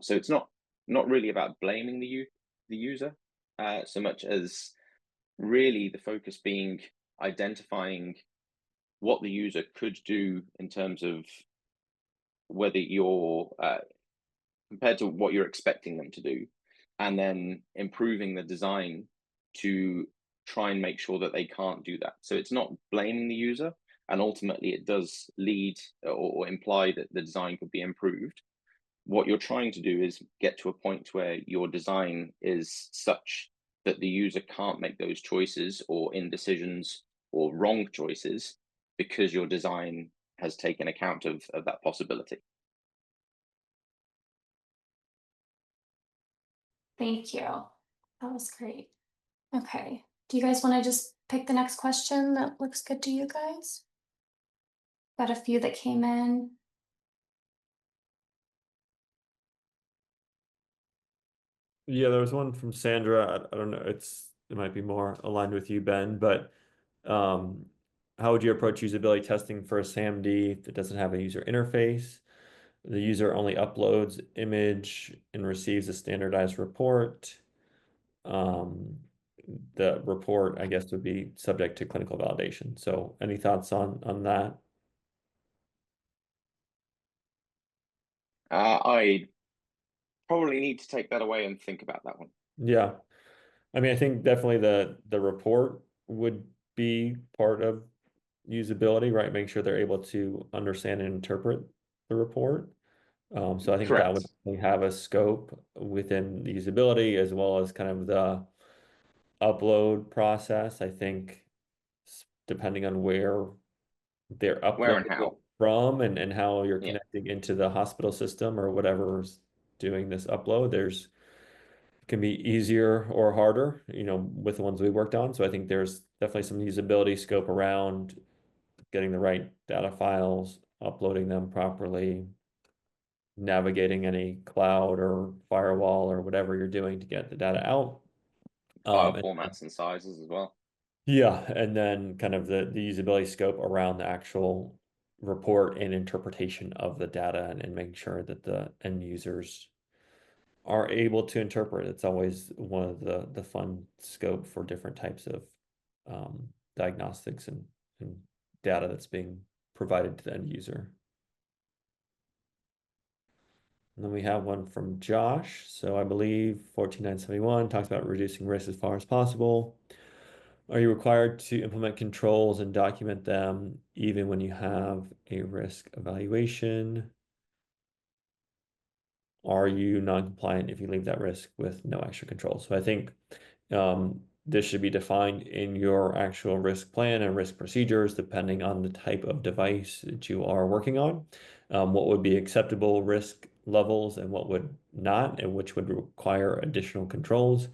So it's not really about blaming the user so much as really the focus being identifying what the user could do in terms of whether you're compared to what you're expecting them to do, and then improving the design to try and make sure that they can't do that. So it's not blaming the user, and ultimately it does lead or imply that the design could be improved. What you're trying to do is get to a point where your design is such that the user can't make those choices or indecisions or wrong choices because your design has taken account of that possibility. Thank you. That was great. Okay. Do you guys want to just pick the next question that looks good to you guys? Got a few that came in. Yeah, there was one from Sandra. I don't know. It might be more aligned with you, Ben, but how would you approach usability testing for a SAMD if it doesn't have a user interface? The user only uploads image and receives a standardized report. The report, I guess, would be subject to clinical validation. So any thoughts on that? I probably need to take that away and think about that one. Yeah. I mean, I think definitely the report would be part of usability, right? Make sure they're able to understand and interpret the report. So I think that Correct. would have a scope within the usability as well as kind of the upload process. I think depending on where they're Where and uploading how. from and how you're Yeah. connecting into the hospital system or whatever's doing this upload, can be easier or harder, with the ones we worked on. So I think there's definitely some usability scope around getting the right data files, uploading them properly, navigating any cloud or firewall or whatever you're doing to get the data out. File And formats and sizes as well. yeah, and then kind of the usability scope around the actual report and interpretation of the data and making sure that the end users are able to interpret. It's always one of the fun scope for different types of diagnostics and data that's being provided to the end user. And then we have one from Josh. So I believe 14971 talks about reducing risk as far as possible. Are you required to implement controls and document them even when you have a risk evaluation? Are you non-compliant if you leave that risk with no extra controls? So I think this should be defined in your actual risk plan and risk procedures, depending on the type of device that you are working on. What would be acceptable risk levels and what would not, and which would require additional controls.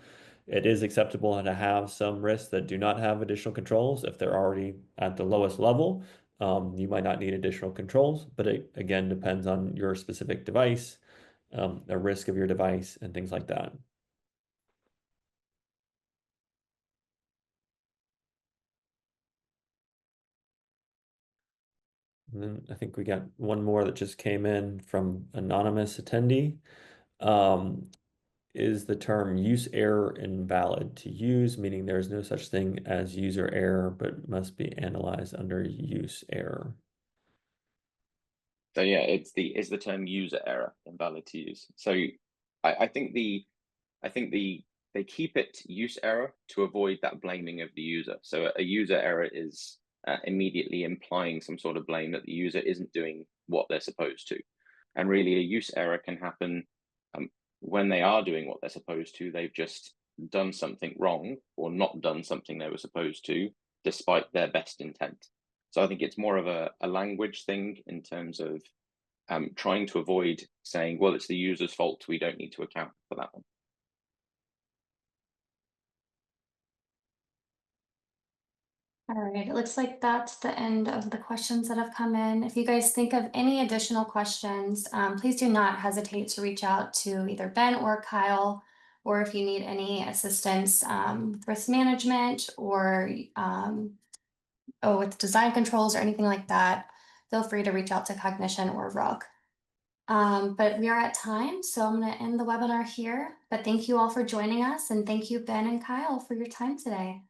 It is acceptable to have some risks that do not have additional controls if they're already at the lowest level. You might not need additional controls, but it again depends on your specific device, the risk of your device, and things like that. And then I think we got one more that just came in from anonymous attendee. Um, is the term use error invalid to use, meaning there is no such thing as user error, but must be analyzed under use error? So yeah, is the term user error invalid to use? So I think they keep it use error to avoid that blaming of the user. So a user error is immediately implying some sort of blame that the user isn't doing what they're supposed to. And really, a use error can happen when they are doing what they're supposed to. They've just done something wrong or not done something they were supposed to, despite their best intent. So I think it's more of a language thing in terms of trying to avoid saying, well, it's the user's fault. We don't need to account for that one. All right, it looks like that's the end of the questions that have come in. If you guys think of any additional questions, please do not hesitate to reach out to either Ben or Kyle, or if you need any assistance with risk management or with design controls or anything like that, feel free to reach out to Cognition or Rook. But we are at time, so I'm going to end the webinar here. But thank you all for joining us, and thank you, Ben and Kyle, for your time today.